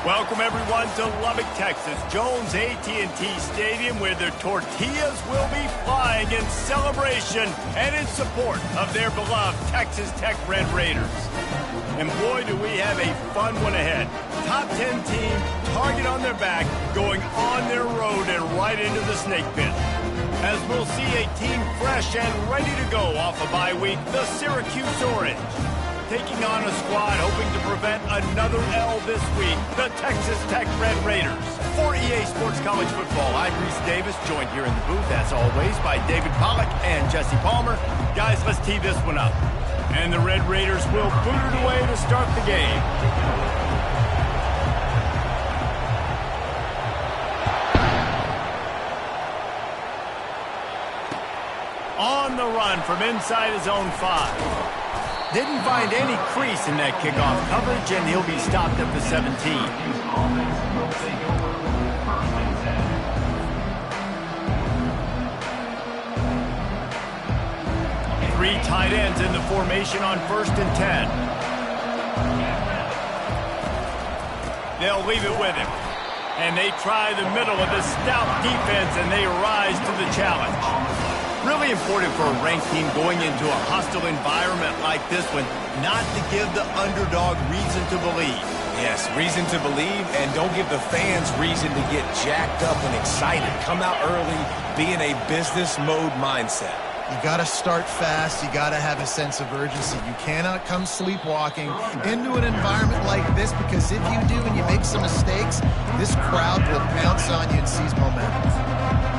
Welcome, everyone, to Lubbock, Texas, Jones AT&T Stadium, where the tortillas will be flying in celebration and in support of their beloved Texas Tech Red Raiders. And boy, do we have a fun one ahead. Top 10 team, target on their back, going on their road and right into the snake pit. As we'll see a team fresh and ready to go off a bye week, the Syracuse Orange. Taking on a squad hoping to prevent another L this week, the Texas Tech Red Raiders. For EA Sports College Football, I'm Reese Davis, joined here in the booth, as always, by David Pollack and Jesse Palmer. Guys, let's tee this one up. And the Red Raiders will boot it away to start the game. On the run from inside his own 5. Didn't find any crease in that kickoff coverage, and he'll be stopped at the 17. 3 tight ends in the formation on 1st and 10. They'll leave it with him. And they try the middle of the stout defense, and they rise to the challenge. Really important for a ranked team going into a hostile environment like this one, not to give the underdog reason to believe. Yes, reason to believe, and don't give the fans reason to get jacked up and excited. Come out early, be in a business mode mindset. You got to start fast. You got to have a sense of urgency. You cannot come sleepwalking into an environment like this, because if you do and you make some mistakes, this crowd will pounce on you and seize momentum.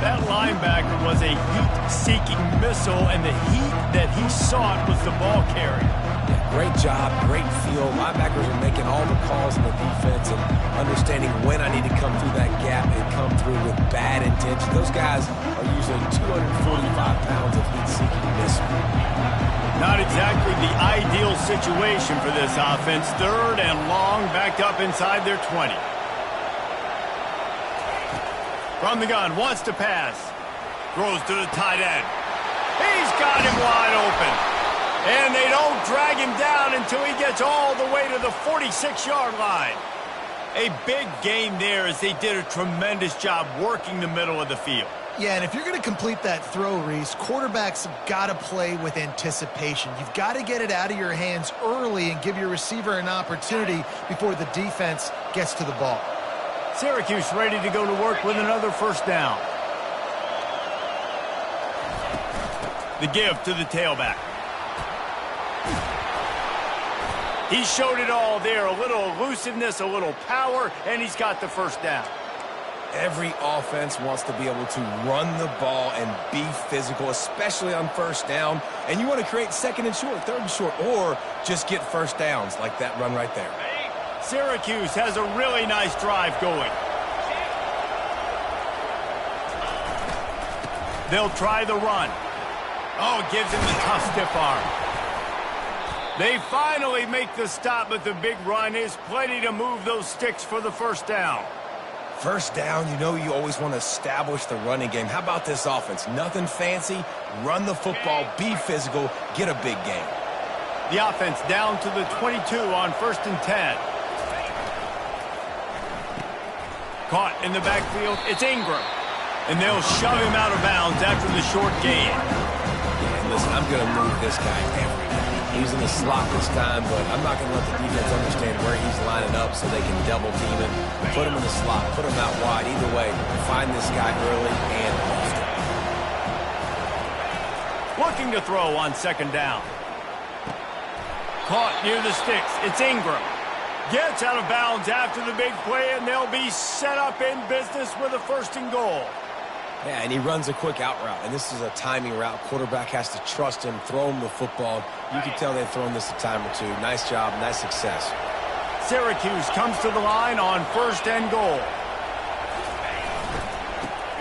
That linebacker was a heat-seeking missile, and the heat that he sought was the ball carrier. Yeah, great job, great feel. Linebackers are making all the calls in the defense and understanding when I need to come through that gap and come through with bad intention. Those guys are usually 245 pounds of heat-seeking missile. Not exactly the ideal situation for this offense. 3rd and long, backed up inside their 20. From the gun, wants to pass. Throws to the tight end. He's got him wide open. And they don't drag him down until he gets all the way to the 46-yard line. A big gain there, as they did a tremendous job working the middle of the field. Yeah, and if you're going to complete that throw, Reese, quarterbacks have got to play with anticipation. You've got to get it out of your hands early and give your receiver an opportunity before the defense gets to the ball. Syracuse ready to go to work with another 1st down. The give to the tailback. He showed it all there. A little elusiveness, a little power, and he's got the 1st down. Every offense wants to be able to run the ball and be physical, especially on 1st down. And you want to create 2nd and short, 3rd and short, or just get 1st downs like that run right there. Syracuse has a really nice drive going. They'll try the run. Oh, gives him the tough stiff arm. They finally make the stop, but the big run is plenty to move those sticks for the 1st down. 1st down, you know you always want to establish the running game. How about this offense? Nothing fancy. Run the football, be physical, get a big gain. The offense down to the 22 on 1st and 10. Caught in the backfield, it's Ingram. And they'll shove him out of bounds after the short gain. And listen, I'm going to move this guy every day. He's in the slot this time, but I'm not going to let the defense understand where he's lining up so they can double team him. Put him in the slot, put him out wide. Either way, find this guy early and often. Looking to throw on 2nd down. Caught near the sticks, it's Ingram. Gets out of bounds after the big play, and they'll be set up in business with a 1st and goal. Yeah, and he runs a quick out route, and this is a timing route. Quarterback has to trust him, throw him the football. You can tell they've thrown this a time or two. Nice job, nice success. Syracuse comes to the line on 1st and goal.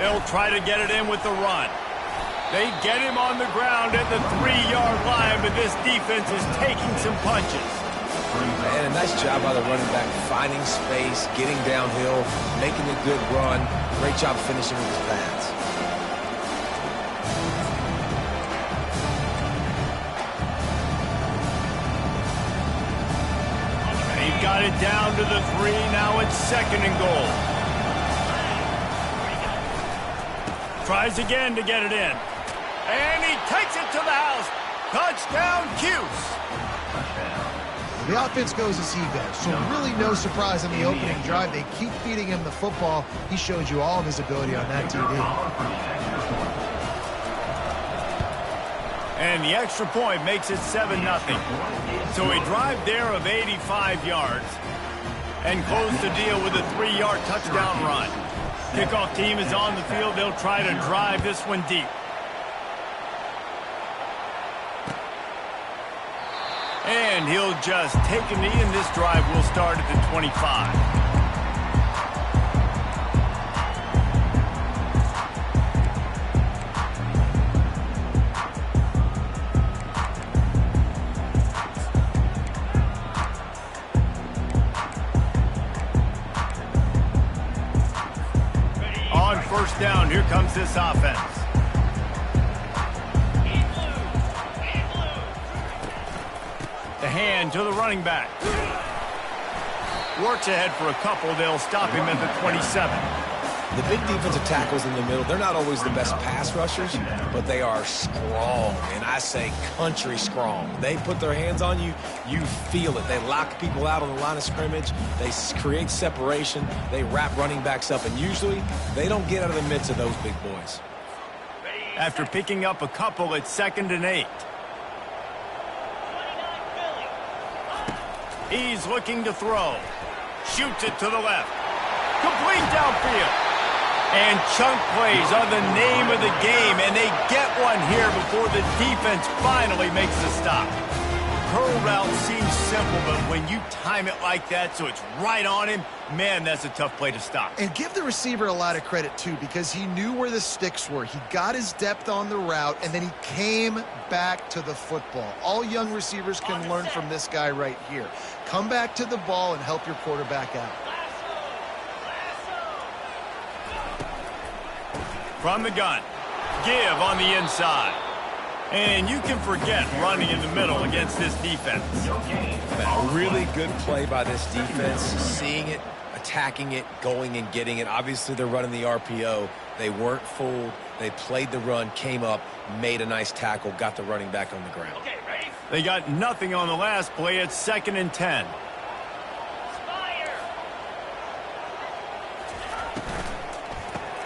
They'll try to get it in with the run. They get him on the ground at the 3-yard line, but this defense is taking some punches. And a nice job by the running back, finding space, getting downhill, making a good run. Great job finishing with his pads. They've got got it down to the 3. Now it's 2nd and goal. Tries again to get it in. And he takes it to the house. Touchdown, Cuse. The offense goes as he goes, so really no surprise on the opening drive. They keep feeding him the football. He showed you all of his ability on that TD. And the extra point makes it 7-0. So a drive there of 85 yards and close the deal with a 3-yard touchdown run. Kickoff team is on the field. They'll try to drive this one deep. And he'll just take a knee, and this drive will start at the 25. On first down, here comes this offense. The hand to the running back. Works ahead for a couple. They'll stop him at the 27. The big defensive tackles in the middle, they're not always the best pass rushers, but they are strong, and I say country strong. They put their hands on you, you feel it. They lock people out on the line of scrimmage. They create separation. They wrap running backs up, and usually they don't get out of the midst of those big boys. After picking up a couple, it's 2nd and 8. He's looking to throw. Shoots it to the left. Complete downfield. And chunk plays are the name of the game, and they get one here before the defense finally makes the stop. Curl route seems simple, but when you time it like that so it's right on him, man, that's a tough play to stop. And give the receiver a lot of credit, too, because he knew where the sticks were. He got his depth on the route, and then he came back to the football. All young receivers can learn from this guy right here. Come back to the ball and help your quarterback out. From the gun. Give on the inside. And you can forget running in the middle against this defense. A really good play by this defense, seeing it, attacking it, going and getting it. Obviously, they're running the RPO. They weren't fooled. They played the run, came up, made a nice tackle, got the running back on the ground. They got nothing on the last play. It's 2nd and 10.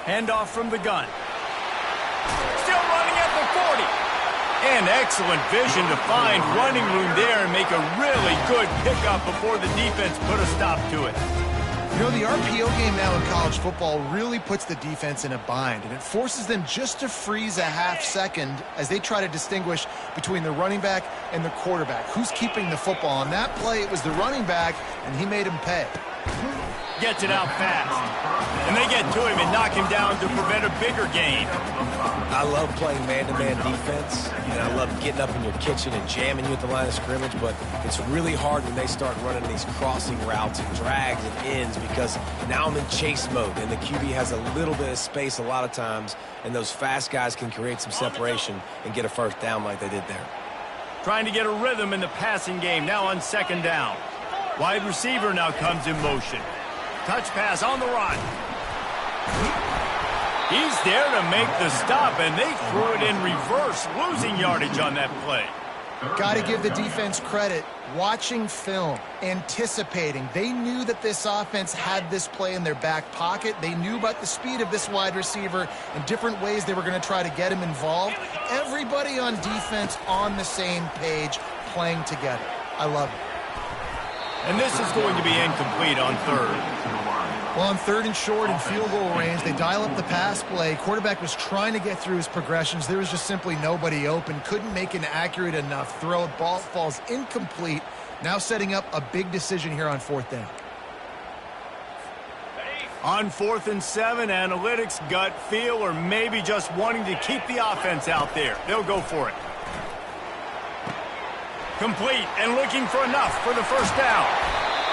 Handoff from the gun. Still running at the 40. And excellent vision to find running room there and make a really good pickup before the defense put a stop to it. You know, the RPO game now in college football really puts the defense in a bind, and it forces them just to freeze a half second as they try to distinguish between the running back and the quarterback. Who's keeping the football? On that play, it was the running back, and he made him pay. Gets it out fast. And they get to him and knock him down to prevent a bigger gain. I love playing man-to-man defense, and I love getting up in your kitchen and jamming you at the line of scrimmage, but it's really hard when they start running these crossing routes and drags and ends because now I'm in chase mode, and the QB has a little bit of space a lot of times, and those fast guys can create some separation and get a first down like they did there. Trying to get a rhythm in the passing game, now on 2nd down. Wide receiver now comes in motion. Touch pass on the run. He's there to make the stop, and they threw it in reverse, losing yardage on that play. Got to give the defense credit. Watching film, anticipating. They knew that this offense had this play in their back pocket. They knew about the speed of this wide receiver and different ways they were going to try to get him involved. Everybody on defense on the same page, playing together. I love it. And this is going to be incomplete on 3rd. Well, on 3rd and short and field goal range, they dial up the pass play. Quarterback was trying to get through his progressions. There was just simply nobody open. Couldn't make an accurate enough throw. Ball falls incomplete. Now setting up a big decision here on 4th down. On 4th and 7, analytics, gut feel, or maybe just wanting to keep the offense out there. They'll go for it. Complete and looking for enough for the first down.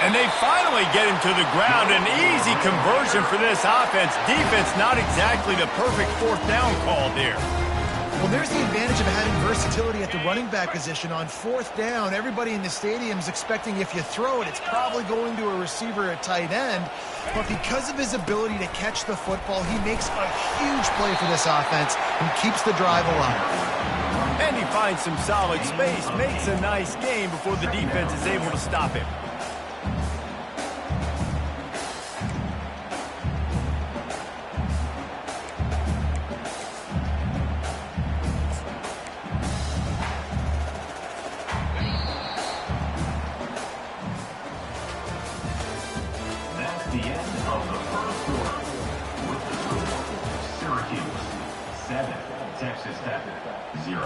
And they finally get him to the ground. An easy conversion for this offense. Defense not exactly the perfect 4th down call there. Well, there's the advantage of having versatility at the running back position. On fourth down, everybody in the stadium is expecting if you throw it, it's probably going to a receiver at tight end. But because of his ability to catch the football, he makes a huge play for this offense and keeps the drive alive. And he finds some solid space, makes a nice game before the defense is able to stop him. The end of the first quarter with the score: Syracuse 7, Texas Tech 0.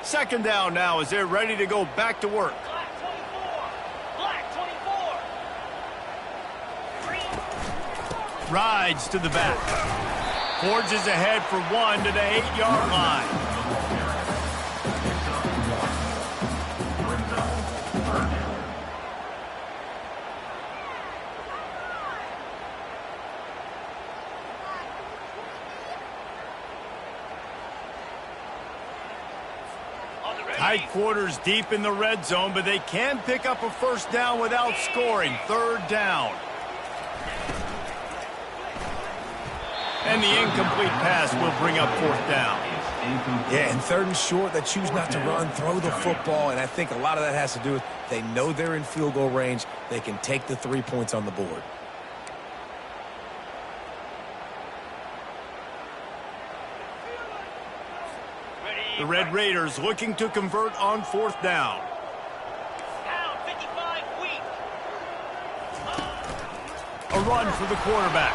Second down now as they're ready to go back to work. Black 24. Rides to the back. Forges ahead for one to the 8-yard line. Tight quarters deep in the red zone, but they can pick up a first down without scoring. Third down. And the incomplete pass will bring up fourth down. Yeah, and third and short, they choose not to run, throw the football, and I think a lot of that has to do with they know they're in field goal range. They can take the 3 points on the board. The Red Raiders looking to convert on fourth down. Down 55 weak. A run for the quarterback.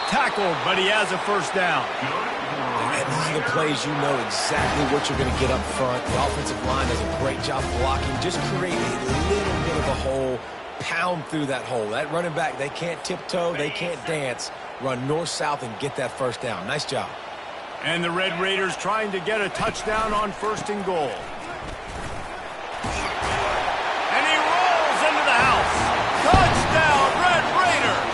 Tackled, but he has a first down. And these are the plays you know exactly what you're going to get up front. The offensive line does a great job blocking. Just create a little bit of a hole, pound through that hole. That running back, they can't tiptoe, they can't dance. Run north-south and get that first down. Nice job. And the Red Raiders trying to get a touchdown on first and goal. And he rolls into the house. Touchdown, Red Raiders!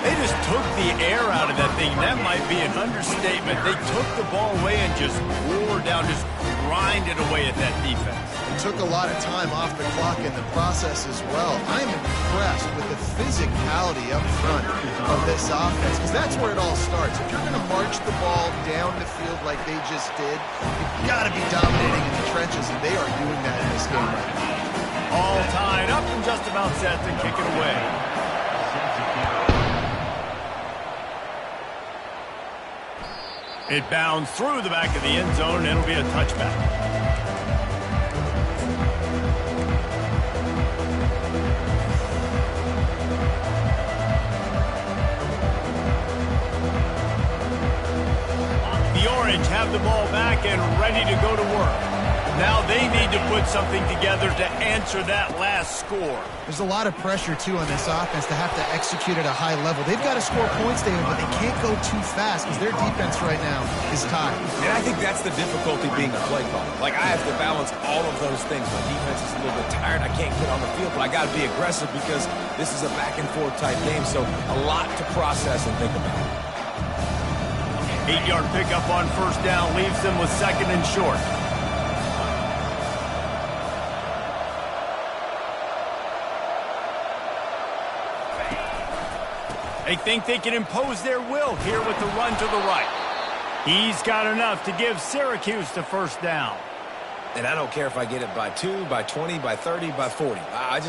They just took the air out of that thing. That might be an understatement. They took the ball away and just wore down, just grinded away at that defense. It took a lot of time off the clock in the process as well. I'm impressed with the physicality up front of this offense, because that's where it all starts. If you're going to march the ball down the field like they just did, you've got to be dominating in the trenches, and they are doing that in this game right now. All tied up and just about set to kick it away. It bounds through the back of the end zone, and it'll be a touchback. Have the ball back and ready to go to work. Now they need to put something together to answer that last score. There's a lot of pressure, too, on this offense to have to execute at a high level. They've got to score points, David, but they can't go too fast because their defense right now is tired. And I think that's the difficulty being a play caller. Like, I have to balance all of those things. My defense is a little bit tired. I can't get on the field, but I got to be aggressive because this is a back-and-forth type game, so a lot to process and think about. 8-yard pickup on first down leaves them with second and short. They think they can impose their will here with the run to the right. He's got enough to give Syracuse the first down. And I don't care if I get it by 2, by 20, by 30, by 40. I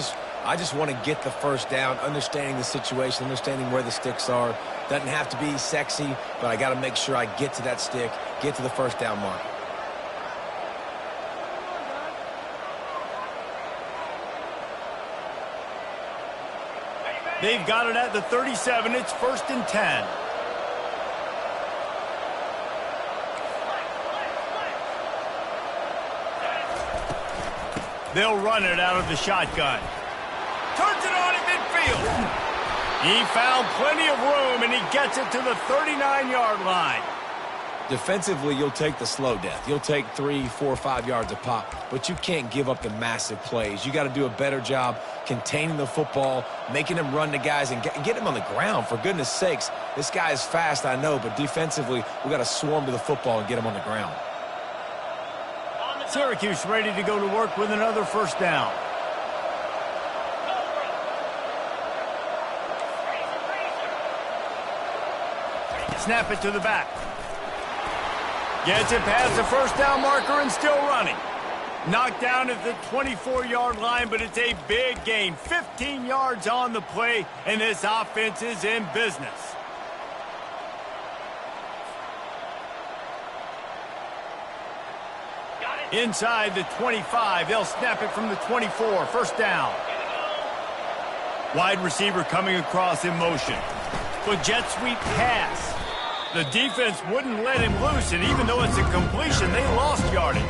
just want to get the first down, understanding the situation, understanding where the sticks are. Doesn't have to be sexy, but I got to make sure I get to that stick, get to the first down mark. They've got it at the 37. It's first and 10. They'll run it out of the shotgun. Turns it on in midfield. He found plenty of room, and he gets it to the 39-yard line. Defensively, you'll take the slow death. You'll take 3, 4, 5 yards a pop, but you can't give up the massive plays. You got to do a better job containing the football, making him run the guys, and get him on the ground. For goodness sakes, this guy is fast, I know, but defensively, we got to swarm to the football and get him on the ground. Syracuse ready to go to work with another first down. Snap it to the back. Gets it past the first down marker and still running. Knocked down at the 24-yard line, but it's a big gain. 15 yards on the play, and this offense is in business. Inside the 25, they'll snap it from the 24. First down. Wide receiver coming across in motion. But jet sweep pass. The defense wouldn't let him loose, and even though it's a completion, they lost yardage.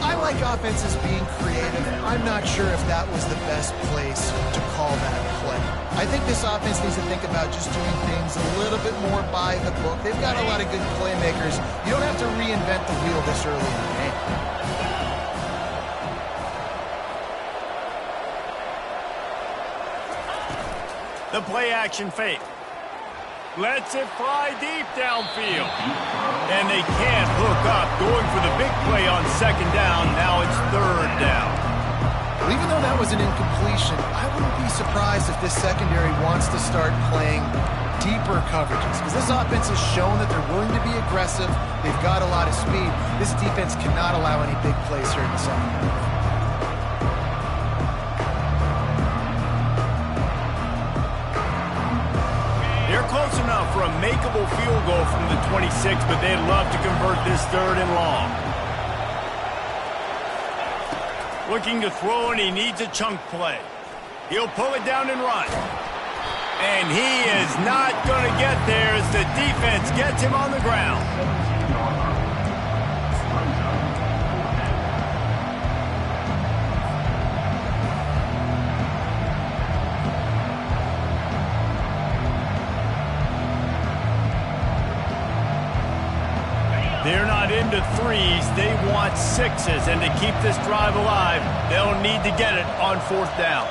I like offenses being creative. I'm not sure if that was the best place to call that play. I think this offense needs to think about just doing things a little bit more by the book. They've got a lot of good playmakers. You don't have to reinvent the wheel this early in the game. The play action fake. Lets it fly deep downfield. And they can't hook up. Going for the big play on second down. Now it's third down. Well, even though that was an incompletion, I wouldn't be surprised if this secondary wants to start playing deeper coverages. Because this offense has shown that they're willing to be aggressive. They've got a lot of speed. This defense cannot allow any big plays here in the second. They're close enough for a makeable field goal from the 26, but they'd love to convert this third and long. Looking to throw, and he needs a chunk play. He'll pull it down and run. And he is not going to get there as the defense gets him on the ground. They're not into threes, they want sixes, and to keep this drive alive, they'll need to get it on fourth down.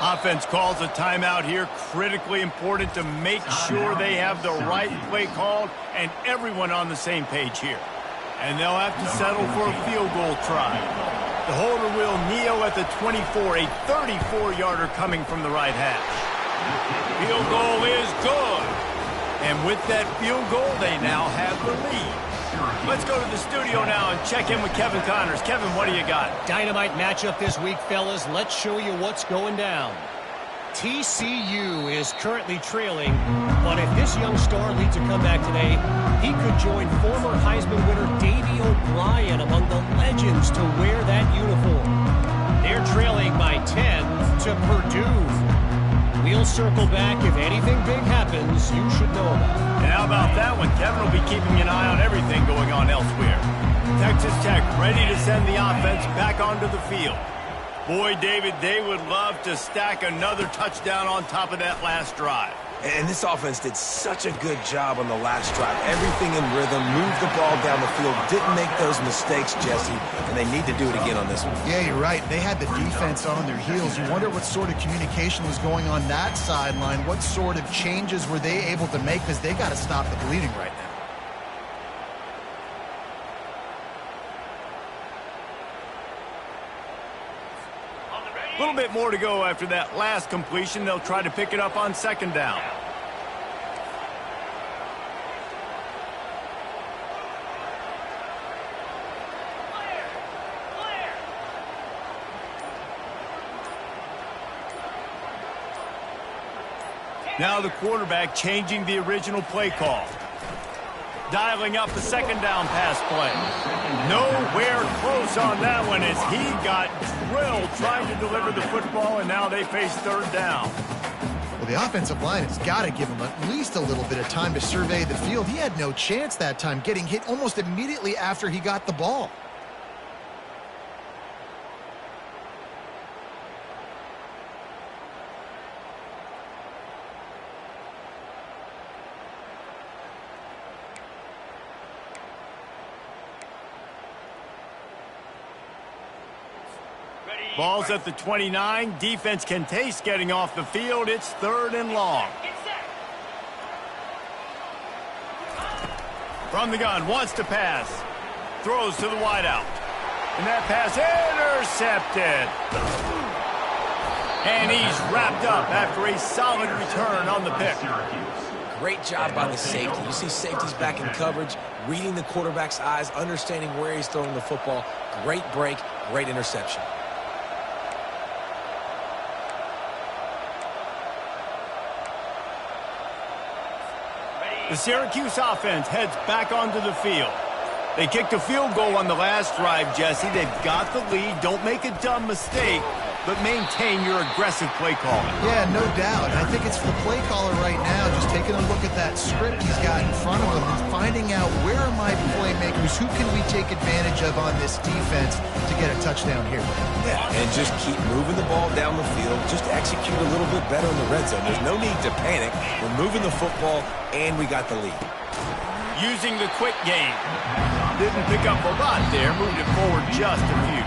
Offense calls a timeout here, critically important to make sure they have the right play called and everyone on the same page here. And they'll have to settle for a field goal try. The holder will kneel at the 24, a 34-yarder coming from the right hash. Field goal is good. And with that field goal, they now have the lead. Let's go to the studio now and check in with Kevin Connors. Kevin, what do you got? Dynamite matchup this week, fellas. Let's show you what's going down. TCU is currently trailing, but if this young star leads a comeback today, he could join former Heisman winner Davey O'Brien among the legends to wear that uniform. They're trailing by 10 to Purdue. We'll circle back. If anything big happens, you should know about it. And how about that one? Kevin will be keeping an eye on everything going on elsewhere. Texas Tech ready to send the offense back onto the field. Boy, David, they would love to stack another touchdown on top of that last drive. And this offense did such a good job on the last drive. Everything in rhythm, moved the ball down the field, didn't make those mistakes, Jesse, and they need to do it again on this one. Yeah, you're right. They had the defense on their heels. You wonder what sort of communication was going on that sideline. What sort of changes were they able to make, because they got to stop the bleeding right now. A little bit more to go after that last completion. They'll try to pick it up on second down. Now the quarterback changing the original play call. Dialing up the second down pass play. Nowhere close on that one as he got drilled trying to deliver the football, and now they face third down. Well, the offensive line has got to give him at least a little bit of time to survey the field. He had no chance that time, getting hit almost immediately after he got the ball. Ball's at the 29. Defense can taste getting off the field. It's 3rd and long. Get set. From the gun, wants to pass. Throws to the wideout. And that pass intercepted. And he's wrapped up after a solid return on the pick. Great job by the safety. You see safeties back in coverage, reading the quarterback's eyes, understanding where he's throwing the football. Great break, great interception. The Syracuse offense heads back onto the field. They kicked a field goal on the last drive, Jesse. They've got the lead. Don't make a dumb mistake, but maintain your aggressive play calling. Yeah, no doubt. I think it's the play caller right now just taking a look at that script he's got in front of him and finding out where are my playmakers, who can we take advantage of on this defense to get a touchdown here. Yeah, and just keep moving the ball down the field. Just execute a little bit better in the red zone. There's no need to panic. We're moving the football, and we got the lead. Using the quick game. Didn't pick up a lot there, moved it forward just a few.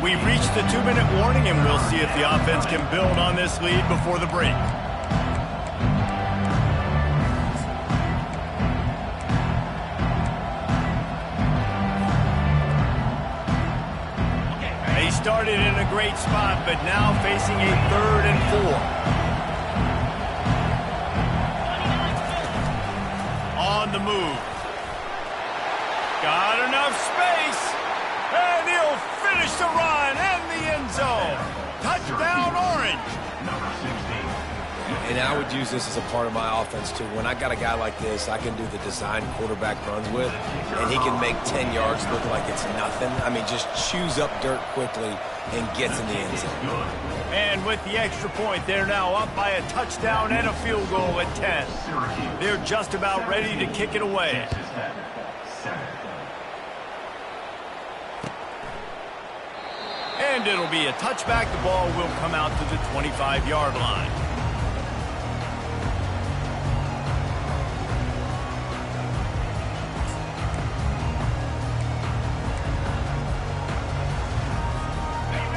We've reached the 2-minute warning, and we'll see if the offense can build on this lead before the break. They started in a great spot, but now facing a 3rd and 4. On the move. Got enough space, and he'll finish the run in the end zone. Touchdown, Orange. Number 16. And I would use this as a part of my offense, too. When I got a guy like this, I can do the design quarterback runs with, and he can make 10 yards look like it's nothing. I mean, just chews up dirt quickly and gets in the end zone. And with the extra point, they're now up by a touchdown and a field goal at 10. They're just about ready to kick it away. And it'll be a touchback. The ball will come out to the 25-yard line.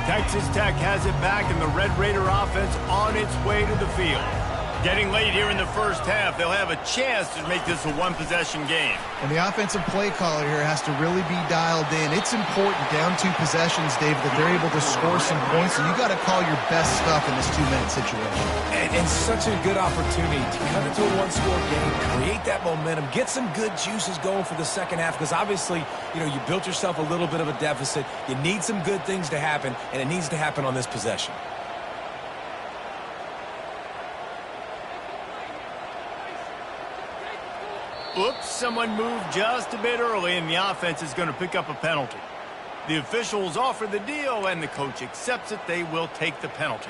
Texas Tech has it back, and the Red Raider offense on its way to the field. Getting late here in the first half, they'll have a chance to make this a one-possession game. And the offensive play caller here has to really be dialed in. It's important down 2 possessions, Dave, that they're able to score some points. So you got to call your best stuff in this 2-minute situation. And such a good opportunity to cut it to a 1-score game, create that momentum, get some good juices going for the second half, because obviously, you know, you built yourself a little bit of a deficit. You need some good things to happen, and it needs to happen on this possession. Oops, someone moved just a bit early, and the offense is going to pick up a penalty. The officials offer the deal, and the coach accepts it. They will take the penalty.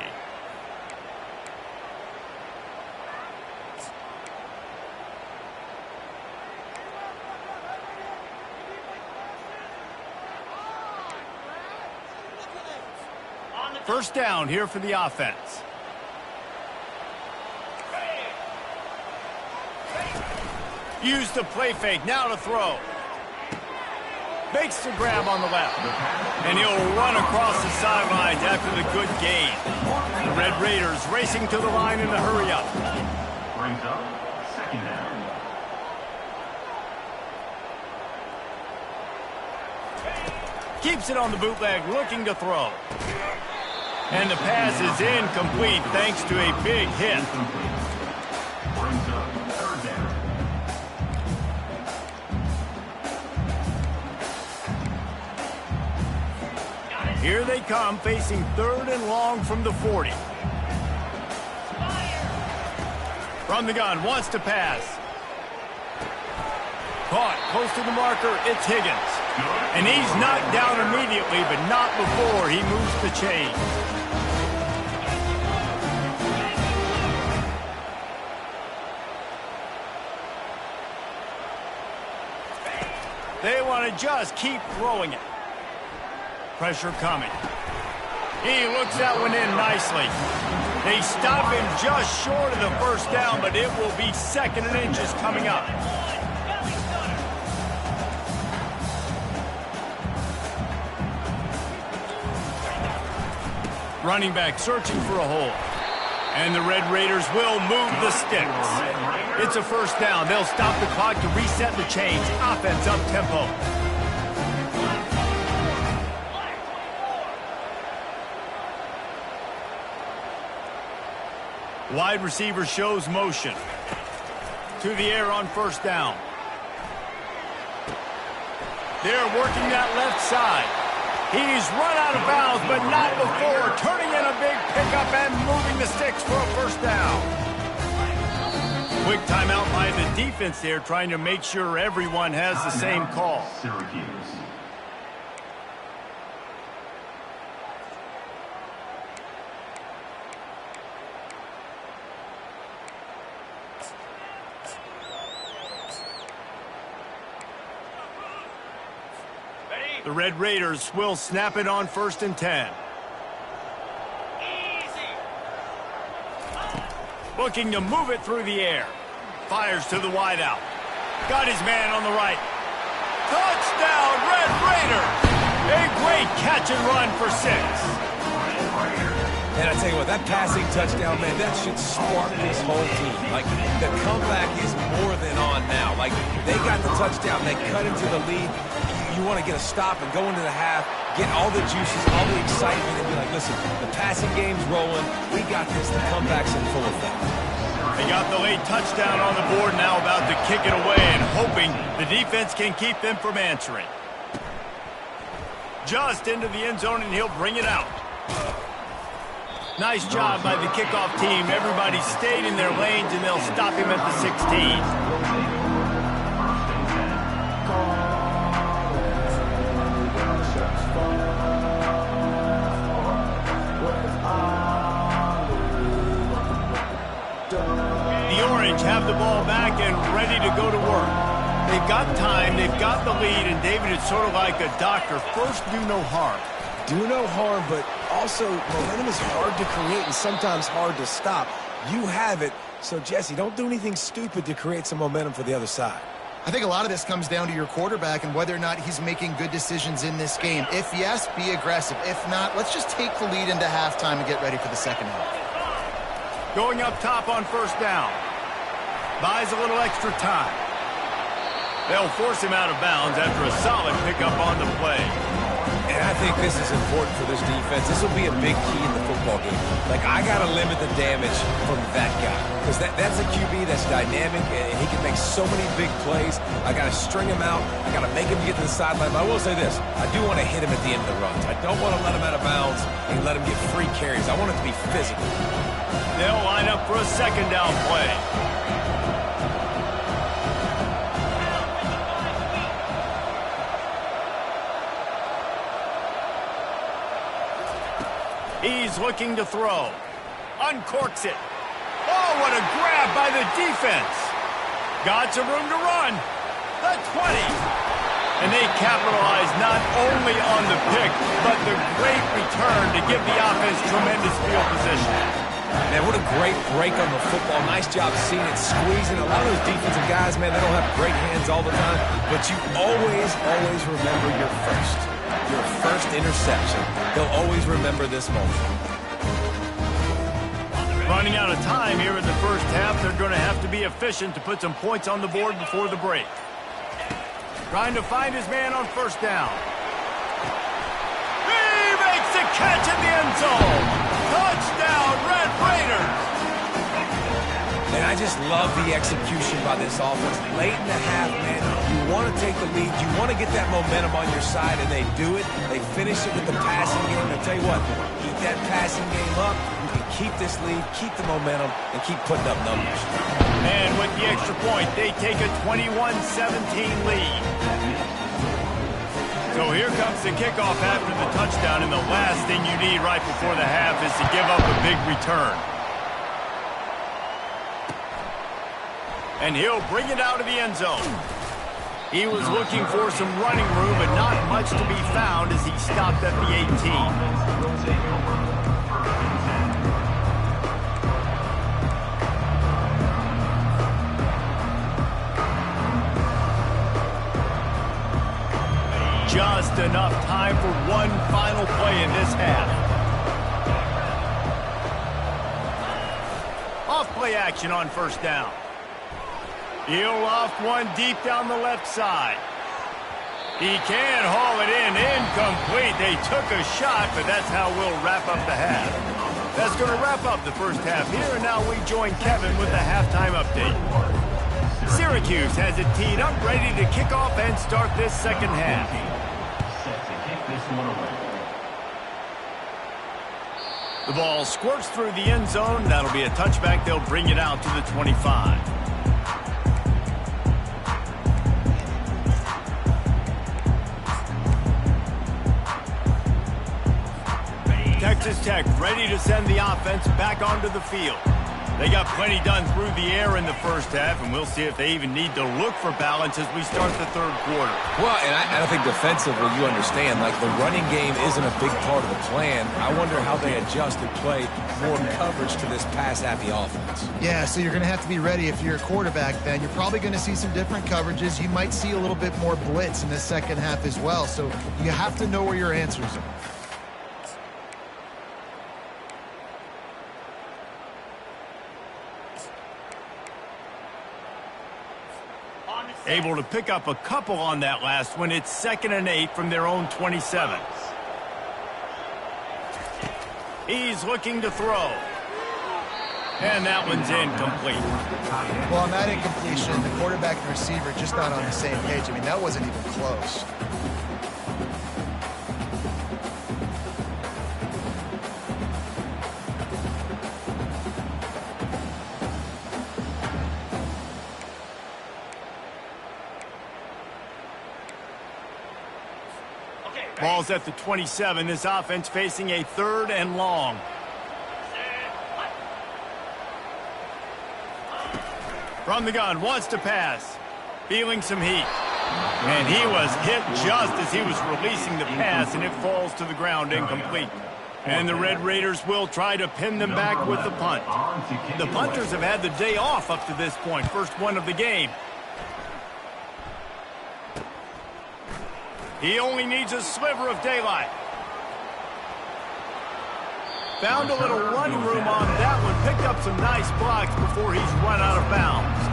First down here for the offense. Use the play fake, now to throw. Makes the grab on the left. And he'll run across the sidelines after the good gain. The Red Raiders racing to the line in a hurry up. Brings up 2nd down. Keeps it on the bootleg, looking to throw. And the pass is incomplete thanks to a big hit. Brings up 3rd down. Here they come, facing 3rd and long from the 40. From the gun, wants to pass. Caught, close to the marker, it's Higgins. And he's knocked down immediately, but not before he moves the chain. They want to just keep throwing it. Pressure coming. He looks that one in nicely. They stop him just short of the first down, but it will be 2nd and inches coming up. Running back searching for a hole. And the Red Raiders will move the sticks. It's a first down. They'll stop the clock to reset the chains. Offense up tempo. Wide receiver shows motion. To the air on first down. They're working that left side. He's run out of bounds, but not before. Turning in a big pickup and moving the sticks for a first down. Quick timeout by the defense there, trying to make sure everyone has the same call. Syracuse. The Red Raiders will snap it on first and 10. Easy. Looking to move it through the air. Fires to the wideout. Got his man on the right. Touchdown, Red Raiders! A great catch and run for 6. And I tell you what, that passing touchdown, man, that should spark this whole team. Like, the comeback is more than on now. Like, they got the touchdown, they cut into the lead. You want to get a stop and go into the half, get all the juices, all the excitement, and be like, listen, the passing game's rolling. We got this. The comeback's in full effect. They got the late touchdown on the board, now about to kick it away and hoping the defense can keep them from answering. Just into the end zone, and he'll bring it out. Nice job by the kickoff team. Everybody stayed in their lanes, and they'll stop him at the 16. Have the ball back and ready to go to work. They've got time, they've got the lead, and David, it's sort of like a doctor. First, do no harm. Do no harm, but also momentum is hard to create and sometimes hard to stop. You have it, so Jesse, don't do anything stupid to create some momentum for the other side. I think a lot of this comes down to your quarterback and whether or not he's making good decisions in this game. If yes, be aggressive. If not, let's just take the lead into halftime and get ready for the second half. Going up top on first down. Buys a little extra time. They'll force him out of bounds after a solid pickup on the play. And I think this is important for this defense. This will be a big key in the football game. Like, I got to limit the damage from that guy. Because that's a QB that's dynamic, and he can make so many big plays. I got to string him out. I got to make him get to the sideline. But I will say this. I do want to hit him at the end of the runs. I don't want to let him out of bounds and let him get free carries. I want it to be physical. They'll line up for a second down play. He's looking to throw. Uncorks it. Oh, what a grab by the defense. Got some room to run. The 20. And they capitalize not only on the pick, but the great return to give the offense tremendous field position. Man, what a great break on the football. Nice job seeing it, squeezing. A lot of those defensive guys, man, they don't have great hands all the time, but you always remember your first interception. They'll always remember this moment. Running out of time here in the first half. They're going to have to be efficient to put some points on the board before the break. Trying to find his man on first down. He makes the catch in the end zone. Touchdown, Red Raiders. And I just love the execution by this offense. Late in the half, man, you want to take the lead. You want to get that momentum on your side, and they do it. They finish it with the passing game. I'll tell you what, keep that passing game up. You can keep this lead, keep the momentum, and keep putting up numbers. And with the extra point, they take a 21-17 lead. So here comes the kickoff after the touchdown, and the last thing you need right before the half is to give up a big return. And he'll bring it out of the end zone. He was looking for some running room, but not much to be found as he stopped at the 18. Just enough time for one final play in this half. play action on first down. He'll loft one deep down the left side. He can haul it in. Incomplete. They took a shot, but that's how we'll wrap up the half. That's going to wrap up the first half here, and now we join Kevin with the halftime update. Syracuse has it teed up, ready to kick off and start this second half. Set to kick this one away. The ball squirts through the end zone. That'll be a touchback. They'll bring it out to the 25. Texas Tech ready to send the offense back onto the field. They got plenty done through the air in the first half, and we'll see if they even need to look for balance as we start the third quarter. Well, and I think defensively, you understand, like the running game isn't a big part of the plan. I wonder how they adjust and play more coverage to this pass-happy offense. Yeah, so you're going to have to be ready if you're a quarterback then. You're probably going to see some different coverages. You might see a little bit more blitz in the second half as well, so you have to know where your answers are. Able to pick up a couple on that last one. It's 2nd and 8 from their own 27. He's looking to throw. And that one's incomplete. Well, on that incompletion, the quarterback and receiver just not on the same page. I mean, that wasn't even close. Ball's at the 27. This offense facing a 3rd and long. From the gun, wants to pass. Feeling some heat. And he was hit just as he was releasing the pass, and it falls to the ground incomplete. And the Red Raiders will try to pin them back with the punt. The punters have had the day off up to this point. First one of the game. He only needs a sliver of daylight. Found a little run room on that one. Picked up some nice blocks before he's run out of bounds.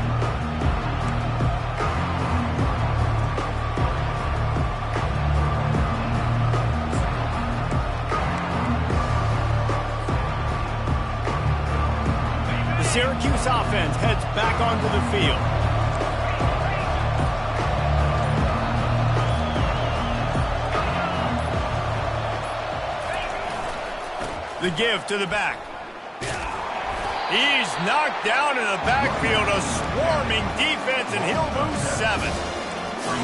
The Syracuse offense heads back onto the field. The give to the back. He's knocked down in the backfield. A swarming defense, and he'll lose 7.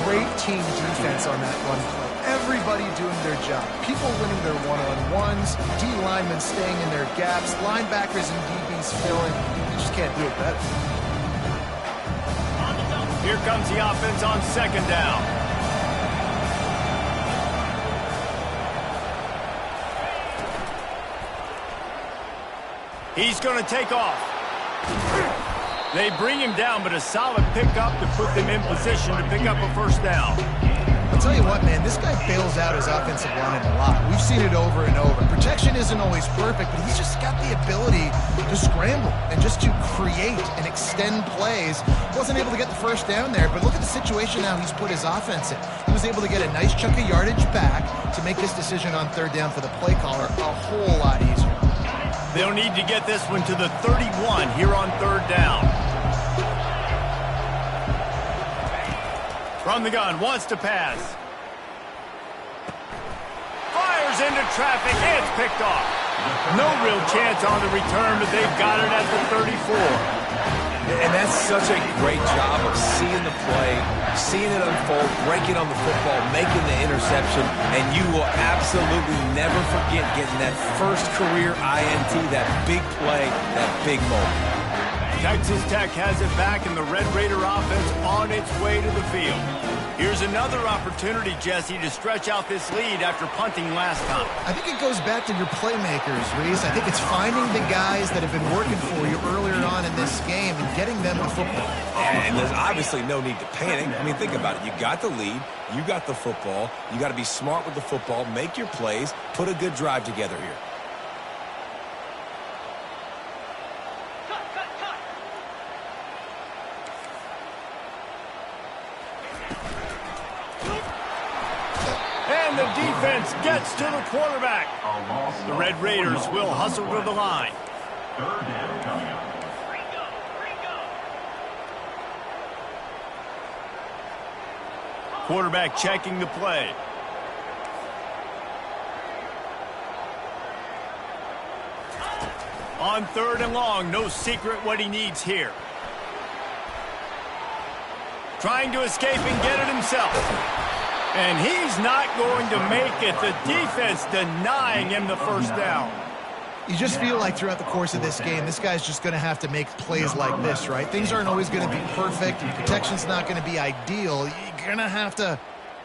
Great team defense on that run play. Everybody doing their job. People winning their one-on-ones, D linemen staying in their gaps, linebackers and DBs filling. You just can't do it better. Here comes the offense on 2nd down. He's going to take off. They bring him down, but a solid pickup to put them in position to pick up a first down. I'll tell you what, man, this guy bails out his offensive line a lot. We've seen it over and over. Protection isn't always perfect, but he's just got the ability to scramble and just to create and extend plays. Wasn't able to get the first down there, but look at the situation now he's put his offense in. He was able to get a nice chunk of yardage back to make this decision on 3rd down for the play caller a whole lot easier. They'll need to get this one to the 31 here on 3rd down. From the gun, wants to pass. Fires into traffic, it's picked off. No real chance on the return, but they've got it at the 34. And that's such a great job of seeing the play, seeing it unfold, breaking on the football, making the interception, and you will absolutely never forget getting that first career INT, that big play, that big moment. Texas Tech has it back, and the Red Raider offense on its way to the field. Here's another opportunity, Jesse, to stretch out this lead after punting last time. I think it goes back to your playmakers, Reese. I think it's finding the guys that have been working for you earlier on in this game and getting them the football. And there's obviously no need to panic. I mean, think about it. You got the lead. You got the football. You got to be smart with the football, make your plays, put a good drive together here. Cut, cut, cut. the defense gets to the quarterback. The Red Raiders will hustle to the line. Third down coming up. Quarterback checking the play. On 3rd and long, no secret what he needs here. Trying to escape and get it himself. And he's not going to make it. The defense denying him the first down. You just feel like throughout the course of this game, this guy's just going to have to make plays like this, right? Things aren't always going to be perfect. Protection's not going to be ideal. You're going to have to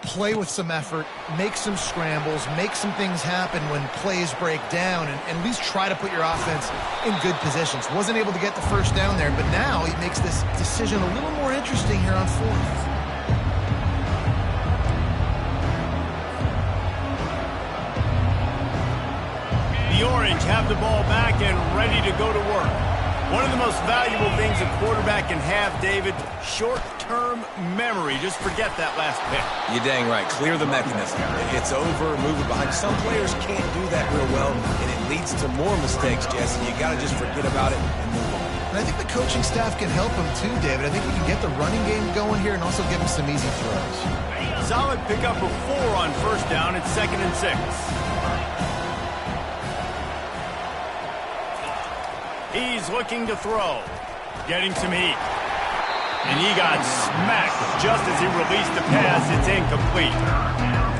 play with some effort, make some scrambles, make some things happen when plays break down, and at least try to put your offense in good positions. Wasn't able to get the first down there, but now he makes this decision a little more interesting here on 4th. The Orange have the ball back and ready to go to work. One of the most valuable things a quarterback can have, David, short-term memory. Just forget that last pick. You're dang right. Clear the mechanism. It's over, move it behind. Some players can't do that real well, and it leads to more mistakes, Jesse. You got to just forget about it and move on. And I think the coaching staff can help him too, David. I think we can get the running game going here and also give him some easy throws. Solid pickup of 4 on 1st down. It's 2nd and 6. He's looking to throw. Getting some heat. And he got smacked just as he released the pass. It's incomplete.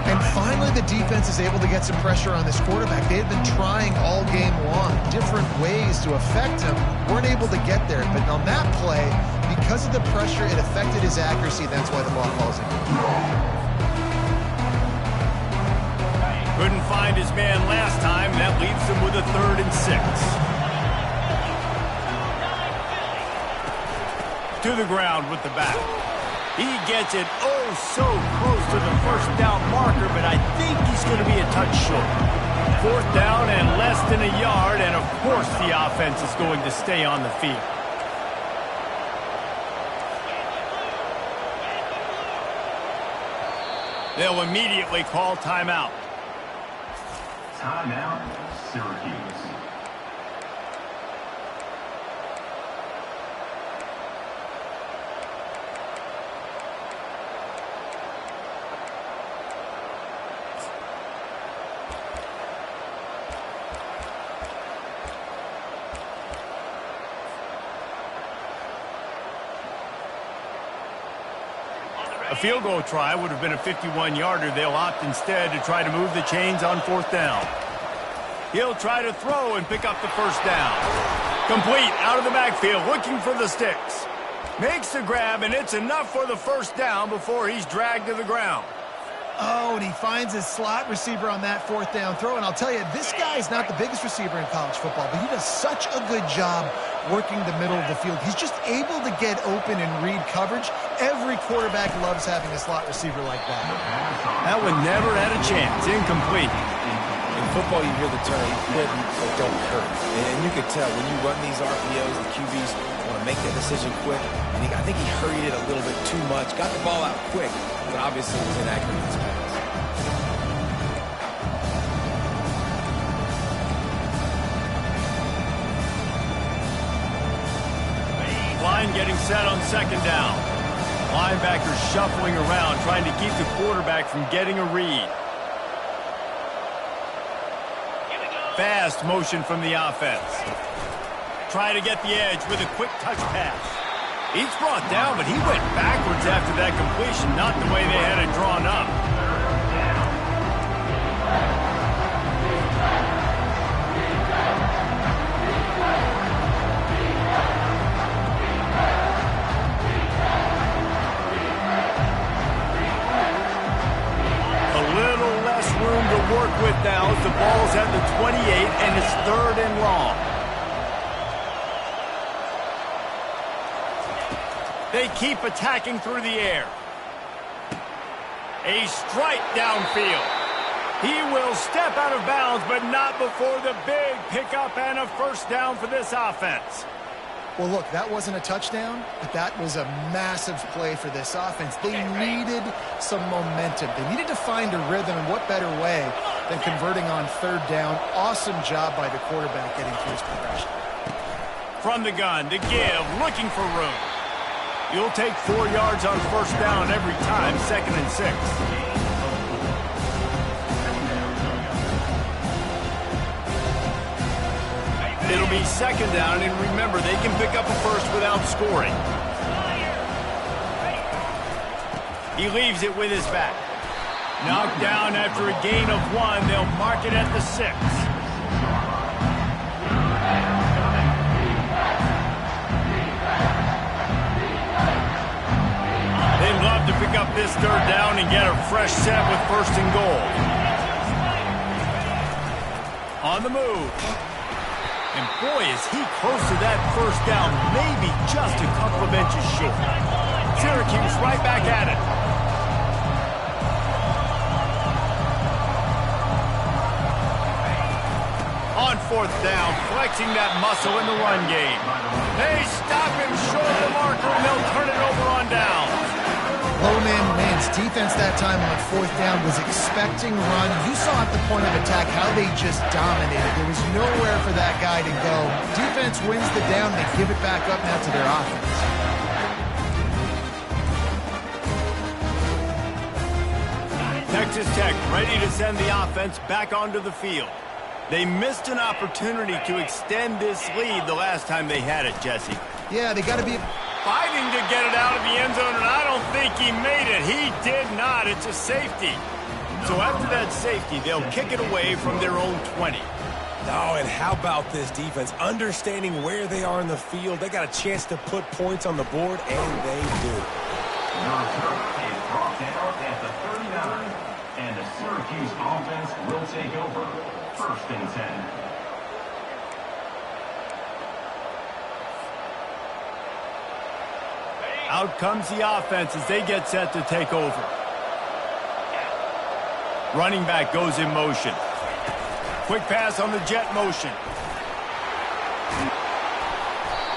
And finally, the defense is able to get some pressure on this quarterback. They had been trying all game long, different ways to affect him. Weren't able to get there. But on that play, because of the pressure, it affected his accuracy. That's why the ball falls in. Couldn't find his man last time. That leaves him with a 3rd and 6. To the ground with the back. He gets it so close to the first down marker, but I think he's going to be a touch short. 4th down and less than a yard, and of course the offense is going to stay on the field. They'll immediately call timeout. Timeout, Syracuse. A field goal try would have been a 51-yarder. They'll opt instead to try to move the chains on 4th down. He'll try to throw and pick up the first down. Complete out of the backfield, looking for the sticks. Makes the grab, and it's enough for the first down before he's dragged to the ground. Oh, and he finds his slot receiver on that 4th down throw. And I'll tell you, this guy's not the biggest receiver in college football, but he does such a good job working the middle of the field. He's just able to get open and read coverage. Every quarterback loves having a slot receiver like that. That one never had a chance. Incomplete. In football, you hear the term, quit but don't hurt. And you could tell when you run these RPOs, the QBs want to make that decision quick. And I think he hurried it a little bit too much. Got the ball out quick, but obviously was inaccurate in his pass. Line getting set on 2nd down. Linebackers shuffling around, trying to keep the quarterback from getting a read. Fast motion from the offense. Try to get the edge with a quick touch pass. He's brought down, but he went backwards after that completion, not the way they had it drawn up. Room to work with now as the ball's at the 28 and it's 3rd and long. They keep attacking through the air. A strike downfield. He will step out of bounds, but not before the big pickup and a first down for this offense. Well, look, that wasn't a touchdown, but that was a massive play for this offense. They needed some momentum. They needed to find a rhythm, and what better way than converting on third down. Awesome job by the quarterback getting through his progression. From the gun, to give, looking for room. You'll take 4 yards on first down every time, 2nd and 6. It'll be 2nd down, and remember, they can pick up a first without scoring. He leaves it with his back. Knocked down after a gain of 1. They'll mark it at the 6. They'd love to pick up this 3rd down and get a fresh set with 1st and goal. On the move. And boy, is he close to that 1st down, maybe just a couple of inches short. Syracuse right back at it. On 4th down, flexing that muscle in the run game. They stop him short of the marker, and they'll turn it over on down. Low man wins. Defense that time on 4th down was expecting run. You saw at the point of attack how they just dominated. There was nowhere for that guy to go. Defense wins the down. They give it back up now to their offense. Texas Tech ready to send the offense back onto the field. They missed an opportunity to extend this lead the last time they had it, Jesse. Yeah, they got to be fighting to get it out of the end zone, and I don't think he made it. He did not. It's a safety. So after that safety, they'll kick it away from their own 20. Oh, and how about this defense? Understanding where they are in the field. They got a chance to put points on the board, and they do. Is brought down at the 39, and the Syracuse offense will take over. 1st and 10. Out comes the offense as they get set to take over. Running back goes in motion. Quick pass on the jet motion.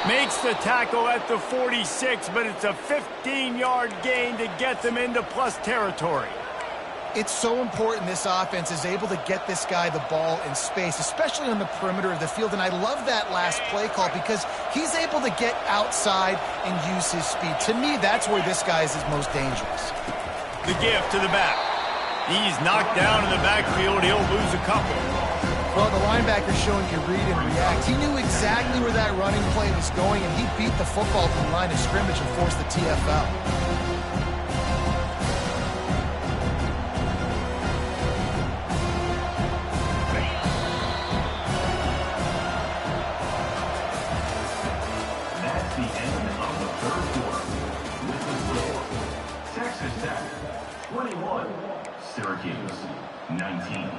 Makes the tackle at the 46, but it's a 15-yard gain to get them into plus territory. It's so important this offense is able to get this guy the ball in space, especially on the perimeter of the field. And I love that last play call because he's able to get outside and use his speed. To me, that's where this guy is his most dangerous. The give to the back. He's knocked down in the backfield. He'll lose a couple. Well, the linebacker's showing you read and react. He knew exactly where that running play was going, and he beat the football to the line of scrimmage and forced the TFL. That's the end of the 3rd quarter. With the score, Texas Tech 21, Syracuse 19.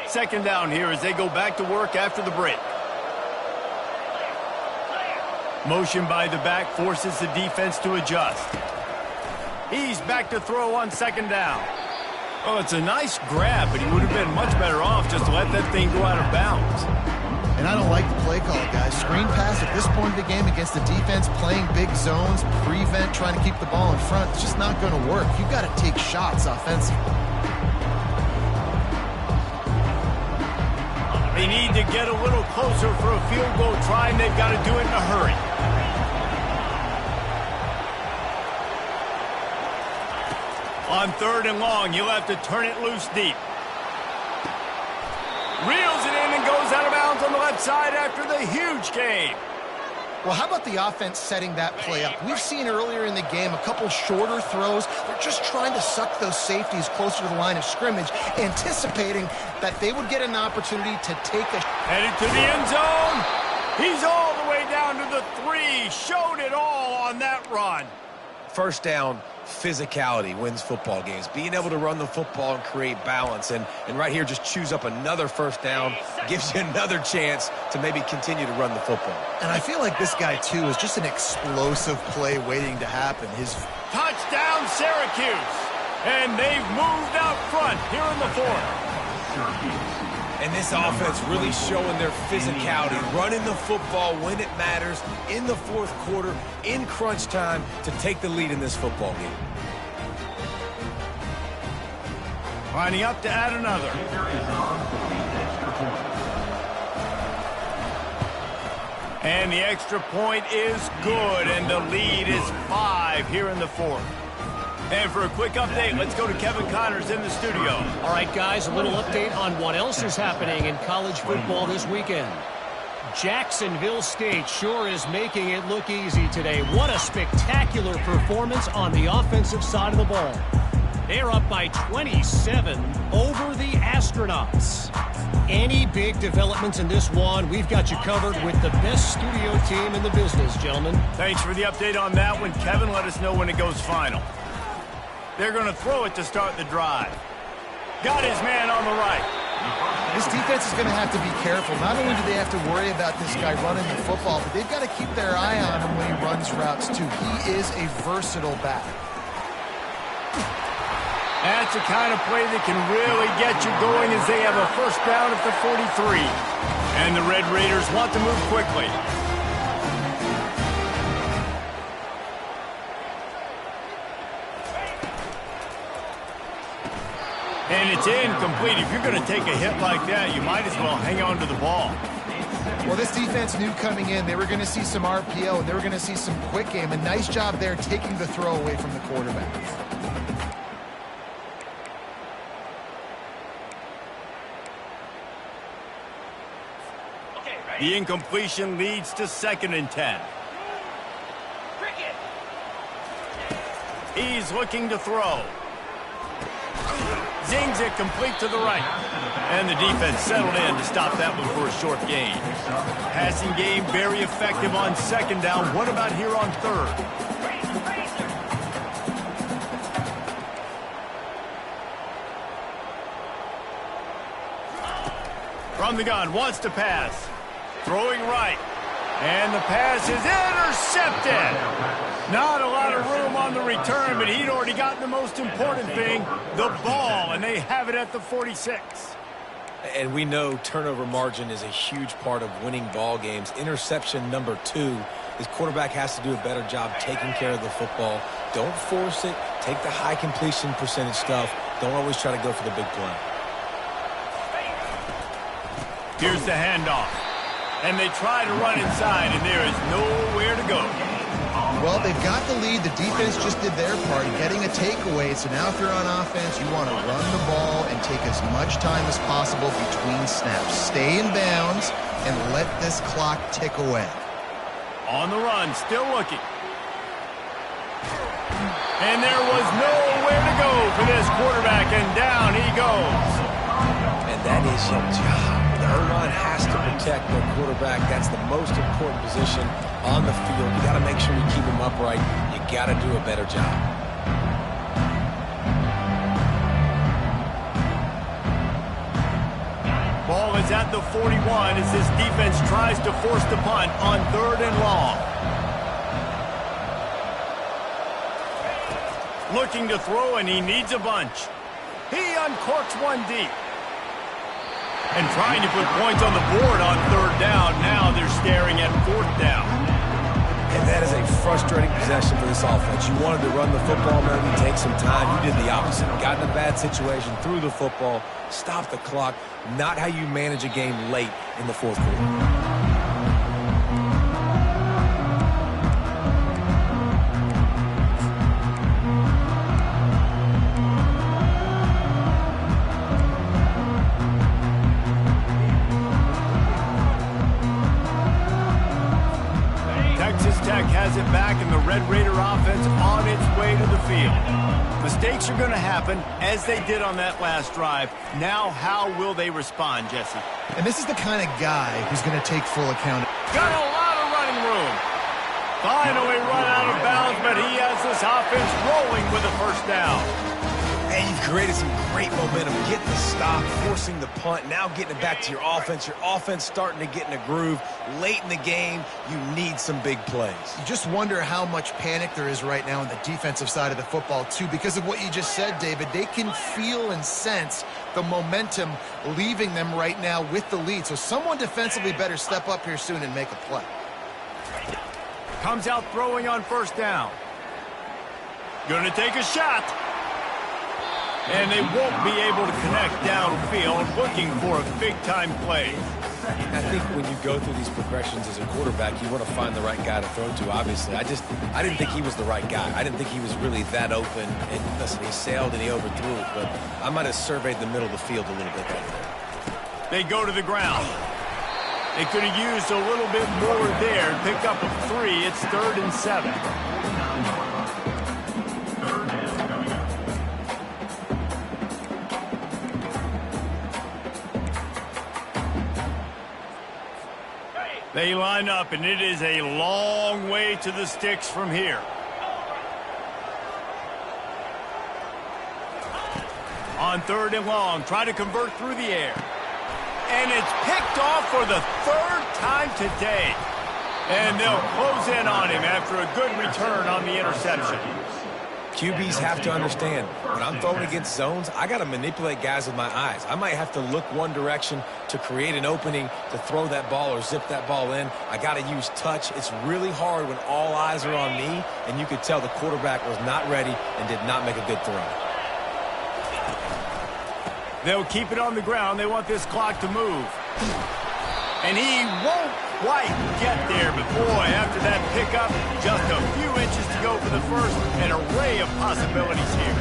Second down here as they go back to work after the break. Motion by the back forces the defense to adjust. He's back to throw on 2nd down. Oh, it's a nice grab, but he would have been much better off just to let that thing go out of bounds. And I don't like the play call, guys. Screen pass at this point of the game against the defense, playing big zones, prevent, trying to keep the ball in front. It's just not going to work. You've got to take shots offensively. They need to get a little closer for a field goal try, and they've got to do it in a hurry. On 3rd and long, you'll have to turn it loose deep. Reels it in and goes out of bounds on the left side after the huge gain. Well, how about the offense setting that play up? We've seen earlier in the game a couple shorter throws. They're just trying to suck those safeties closer to the line of scrimmage, anticipating that they would get an opportunity to take a... Headed to the end zone. He's all the way down to the 3. Showed it all on that run. First down, physicality wins football games. Being able to run the football and create balance. And right here, just choose up another first down. Gives you another chance to maybe continue to run the football. And I feel like this guy, too, is just an explosive play waiting to happen. His touchdown, Syracuse. And they've moved out front here in the 4th. Syracuse And this offense really showing their physicality, running the football when it matters, in the fourth quarter, in crunch time, to take the lead in this football game. Lining up to add another. And the extra point is good, and the lead is 5 here in the fourth. And for a quick update, let's go to Kevin Connors in the studio. All right, guys, a little update on what else is happening in college football this weekend. Jacksonville State sure is making it look easy today. What a spectacular performance on the offensive side of the ball. They're up by 27 over the Astronauts. Any big developments in this one, we've got you covered with the best studio team in the business, gentlemen. Thanks for the update on that one, Kevin. Let us know when it goes final. They're going to throw it to start the drive. Got his man on the right. This defense is going to have to be careful. Not only do they have to worry about this guy running the football, but they've got to keep their eye on him when he runs routes, too. He is a versatile back. That's the kind of play that can really get you going as they have a first down at the 43. And the Red Raiders want to move quickly. And it's incomplete. If you're going to take a hit like that, you might as well hang on to the ball. Well, this defense knew coming in they were going to see some RPO, and they were going to see some quick game. A nice job there taking the throw away from the quarterback. The incompletion leads to 2nd and 10. He's looking to throw. Zings it complete to the right. And the defense settled in to stop that one for a short gain. Passing game very effective on 2nd down. What about here on 3rd? From the gun, wants to pass. Throwing right. And the pass is intercepted. Not a lot of room on the return, but he'd already gotten the most important thing, the ball, and they have it at the 46. And we know turnover margin is a huge part of winning ball games. Interception number 2. His quarterback has to do a better job taking care of the football. Don't force it. Take the high completion percentage stuff. Don't always try to go for the big play. Here's the handoff. And they try to run inside, and there is nowhere to go. Well, they've got the lead. The defense just did their part, getting a takeaway. So now if you're on offense, you want to run the ball and take as much time as possible between snaps. Stay in bounds and let this clock tick away. On the run, still looking. And there was nowhere to go for this quarterback, and down he goes. And that is your job. The O-line has to protect their quarterback. That's the most important position on the field. You got to make sure you keep him upright. You got to do a better job. Ball is at the 41 as this defense tries to force the punt on 3rd and long. Looking to throw, and he needs a bunch. He uncorks one deep. And trying to put points on the board on 3rd down. Now they're staring at 4th down. And that is a frustrating possession for this offense. You wanted to run the football, maybe take some time. You did the opposite. Got in a bad situation, threw the football, stopped the clock. Not how you manage a game late in the fourth quarter. Has it back, and the Red Raider offense on its way to the field. Mistakes are going to happen, as they did on that last drive. Now, how will they respond, Jesse? And this is the kind of guy who's going to take full account. Got a lot of running room. Finally run out of bounds, but he has this offense rolling with a first down. And you've created some great momentum, getting the stop, forcing the punt, now getting it back to your offense. Your offense starting to get in a groove. Late in the game, you need some big plays. You just wonder how much panic there is right now on the defensive side of the football, too, because of what you just said, David. They can feel and sense the momentum leaving them right now with the lead. So someone defensively better step up here soon and make a play. Comes out throwing on first down. Gonna take a shot. And they won't be able to connect downfield, looking for a big-time play. I think when you go through these progressions as a quarterback, you want to find the right guy to throw to, obviously. I didn't think he was the right guy. I didn't think he was really that open. And listen, he sailed and he overthrew it, but I might have surveyed the middle of the field a little bit right there. They go to the ground. They could have used a little bit more there and pick up a 3. It's 3rd and 7. They line up, and it is a long way to the sticks from here. On 3rd and long, try to convert through the air. And it's picked off for the 3rd time today. And they'll close in on him after a good return on the interception. QBs have to understand, when I'm throwing against zones, I got to manipulate guys with my eyes. I might have to look one direction to create an opening to throw that ball or zip that ball in. I got to use touch. It's really hard when all eyes are on me, and you could tell the quarterback was not ready and did not make a good throw. They'll keep it on the ground. They want this clock to move. And he won't quite get there, but boy, after that pickup, just a few inches to go for the first, an array of possibilities here.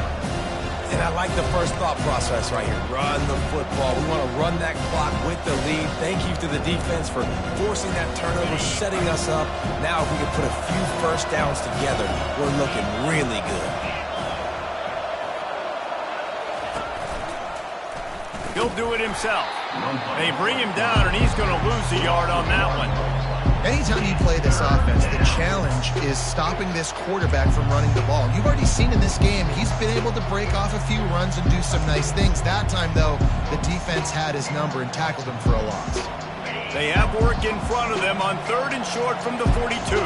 And I like the first thought process right here. Run the football. We want to run that clock with the lead. Thank you to the defense for forcing that turnover, setting us up. Now if we can put a few first downs together, we're looking really good. He'll do it himself. They bring him down, and he's going to lose a yard on that one. Anytime you play this offense, the challenge is stopping this quarterback from running the ball. You've already seen in this game, he's been able to break off a few runs and do some nice things. That time, though, the defense had his number and tackled him for a loss. They have work in front of them on 3rd and short from the 42.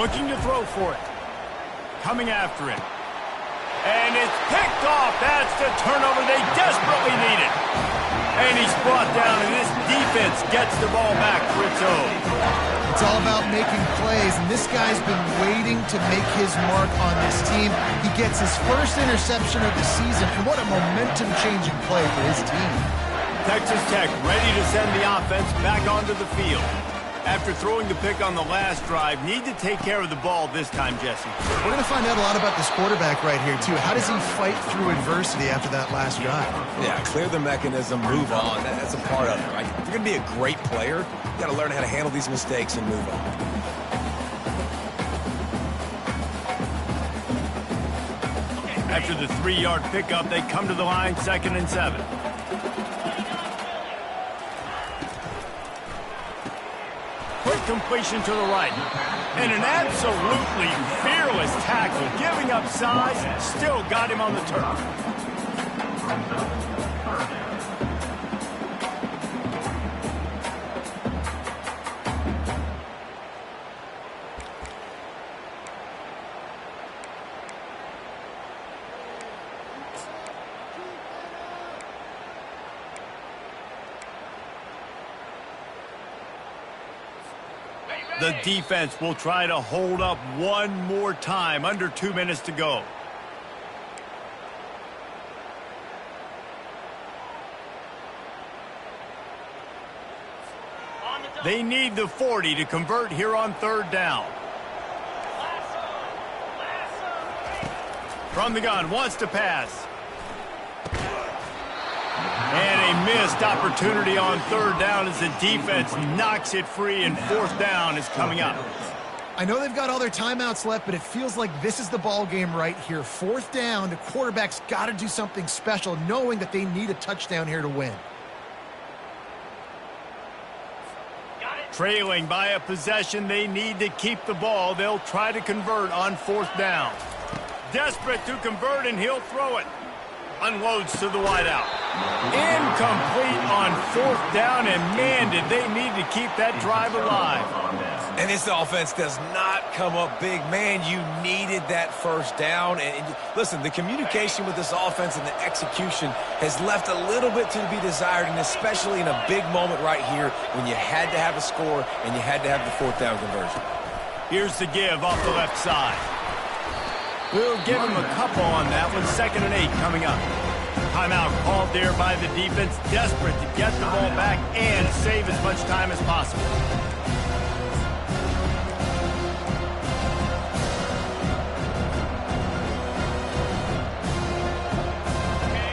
Looking to throw for it. Coming after it. And it's picked off. That's the turnover they desperately needed. And he's brought down, and this defense gets the ball back for its own. It's all about making plays, and this guy's been waiting to make his mark on this team. He gets his first interception of the season, and what a momentum-changing play for his team. Texas Tech ready to send the offense back onto the field. After throwing the pick on the last drive, need to take care of the ball this time, Jesse. We're going to find out a lot about this quarterback right here, too. How does he fight through adversity after that last drive? Yeah, clear the mechanism, move on. That's a part of it, right? If you're going to be a great player, you got to learn how to handle these mistakes and move on. After the 3-yard pickup, they come to the line, 2nd and 7. Quick completion to the right. And an absolutely fearless tackle, giving up size, still got him on the turf. The defense will try to hold up one more time. Under 2 minutes to go. They need the 40 to convert here on 3rd down. From the gun, wants to pass. And a missed opportunity on 3rd down as the defense knocks it free, and 4th down is coming up. I know they've got all their timeouts left, but it feels like this is the ball game right here. 4th down, the quarterback's got to do something special, knowing that they need a touchdown here to win. Got it. Trailing by a possession, they need to keep the ball. They'll try to convert on 4th down. Desperate to convert, and he'll throw it. Unloads to the wideout. Incomplete on 4th down, and man, did they need to keep that drive alive. And this offense does not come up big. Man, you needed that first down. And listen, the communication with this offense and the execution has left a little bit to be desired, and especially in a big moment right here when you had to have a score and you had to have the 4th down conversion. Here's the give off the left side. We'll give him a couple on that one. 2nd and 8 coming up. Timeout called there by the defense, desperate to get the ball back and save as much time as possible.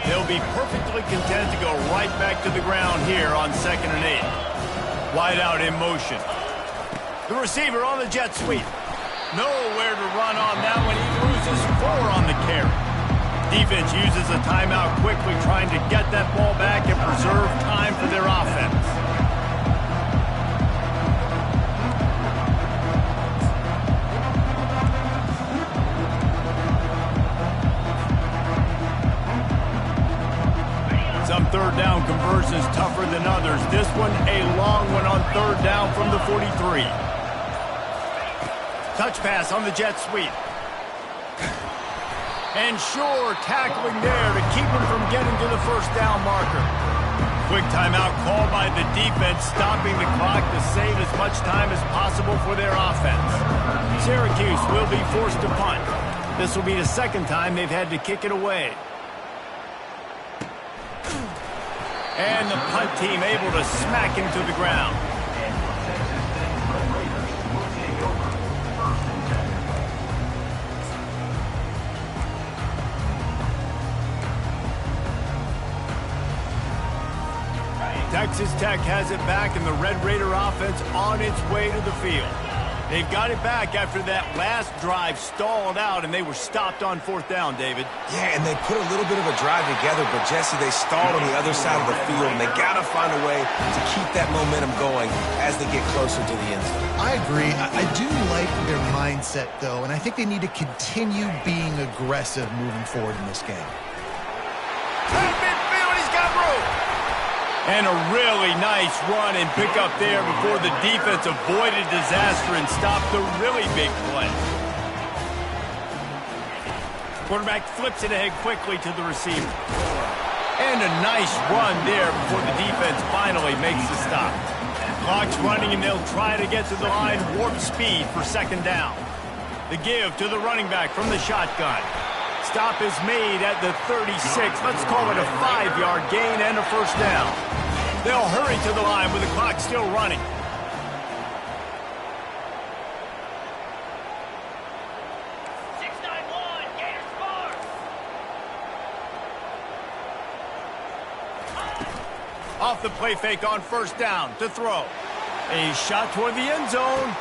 They'll be perfectly content to go right back to the ground here on 2nd and 8. Wide out in motion. The receiver on the jet sweep. Nowhere to run on that one. He loses 4 on the carry. Defense uses a timeout quickly, trying to get that ball back and preserve time for their offense. Some 3rd down conversions tougher than others. This one a long one on 3rd down from the 43. Touch pass on the jet sweep. And sure, tackling there to keep him from getting to the 1st down marker. Quick timeout called by the defense, stopping the clock to save as much time as possible for their offense. Syracuse will be forced to punt. This will be the 2nd time they've had to kick it away. And the punt team able to smack him to the ground. Texas Tech has it back, and the Red Raider offense on its way to the field. They've got it back after that last drive stalled out, and they were stopped on 4th down, David. Yeah, and they put a little bit of a drive together, but, Jesse, they stalled on the other side of the field, and they got to find a way to keep that momentum going as they get closer to the end zone. I agree. I do like their mindset, though, and I think they need to continue being aggressive moving forward in this game. Midfield, he's got room. And a really nice run and pick up there before the defense avoided disaster and stopped the really big play. Quarterback flips it ahead quickly to the receiver. And a nice run there before the defense finally makes the stop. Clock's running, and they'll try to get to the line warp speed for 2nd down. The give to the running back from the shotgun. Stop is made at the 36. Let's call it a 5-yard gain and a 1st down. They'll hurry to the line with the clock still running. Off the play fake on 1st down to throw. A shot toward the end zone.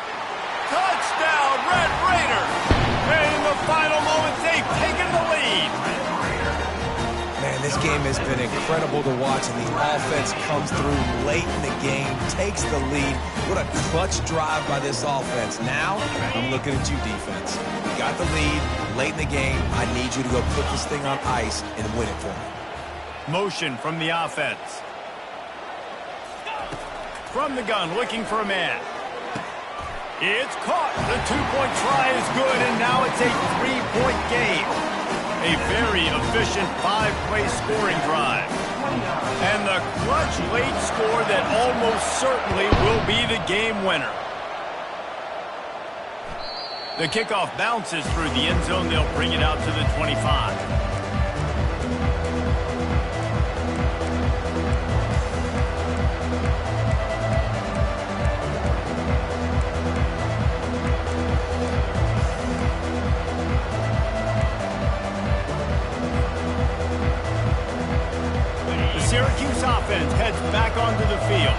Touchdown, Red Raiders! And in the final moments, they've taken the lead. Man, this game has been incredible to watch, and the offense comes through late in the game, takes the lead. What a clutch drive by this offense. Now, I'm looking at you, defense. You got the lead late in the game. I need you to go put this thing on ice and win it for me. Motion from the offense. From the gun, looking for a man. It's caught. The 2-point try is good, and now it's a 3-point game. A very efficient 5-play scoring drive. And the clutch late score that almost certainly will be the game winner. The kickoff bounces through the end zone. They'll bring it out to the 25. Syracuse offense heads back onto the field.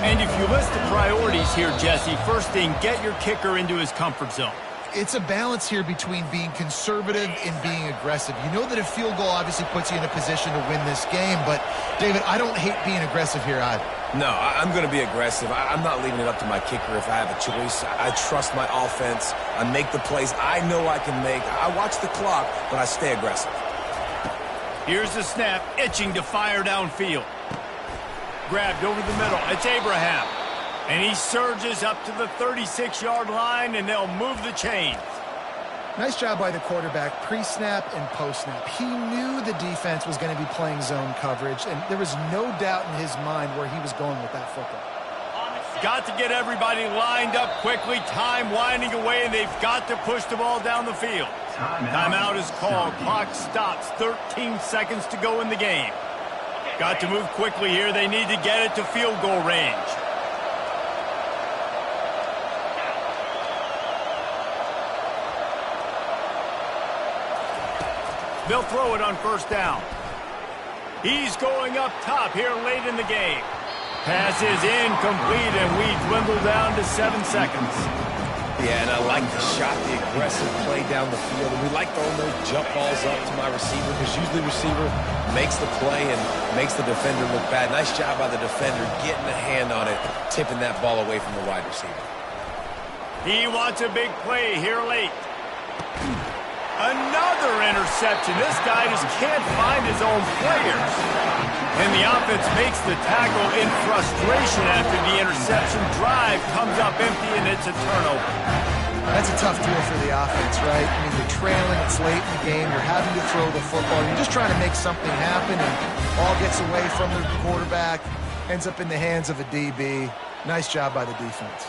And if you list the priorities here, Jesse, first thing, get your kicker into his comfort zone. It's a balance here between being conservative and being aggressive. You know that a field goal obviously puts you in a position to win this game, but, David, I don't hate being aggressive here either. No, I'm going to be aggressive. I'm not leaving it up to my kicker if I have a choice. I trust my offense. I make the plays I know I can make. I watch the clock, but I stay aggressive. Here's the snap, itching to fire downfield. Grabbed over the middle. It's Abraham. And he surges up to the 36-yard line, and they'll move the chains. Nice job by the quarterback, pre-snap and post-snap. He knew the defense was going to be playing zone coverage, and there was no doubt in his mind where he was going with that football. Got to get everybody lined up quickly, time winding away, and they've got to push the ball down the field. Timeout is called. Clock stops. 13 seconds to go in the game. Got to move quickly here. They need to get it to field goal range. They'll throw it on first down. He's going up top here late in the game. Pass is incomplete, and we dwindle down to 7 seconds. Yeah, and I like the shot, the aggressive play down the field. And we like throwing those jump balls up to my receiver because usually the receiver makes the play and makes the defender look bad. Nice job by the defender getting a hand on it, tipping that ball away from the wide receiver. He wants a big play here late. Another interception. This guy just can't find his own players. And the offense makes the tackle in frustration after the interception. Drive comes up empty, and it's a turnover. That's a tough deal for the offense, right? I mean, you're trailing, it's late in the game, you're having to throw the football. You're just trying to make something happen, and ball gets away from the quarterback, ends up in the hands of a DB. Nice job by the defense.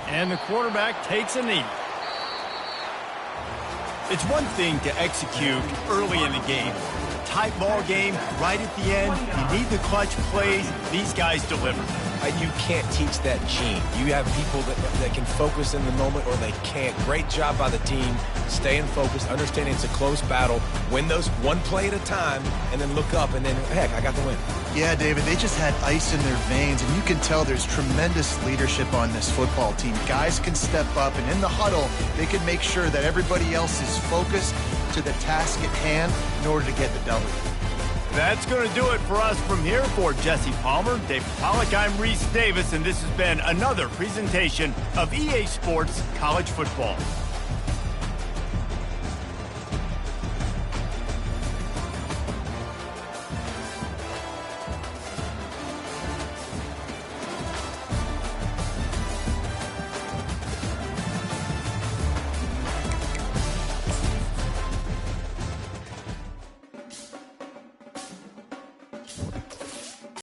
And the quarterback takes a knee. It's one thing to execute early in the game. Tight ball game, right at the end. You need the clutch plays. These guys deliver. You can't teach that gene. You have people that can focus in the moment or they can't. Great job by the team, staying focused, understanding it's a close battle, win those one play at a time, and then look up, and then, heck, I got the win. Yeah, David, they just had ice in their veins, and you can tell there's tremendous leadership on this football team. Guys can step up, and in the huddle, they can make sure that everybody else is focused to the task at hand in order to get the W. That's going to do it for us from here. For Jesse Palmer, David Pollack, I'm Reese Davis, and this has been another presentation of EA Sports College Football.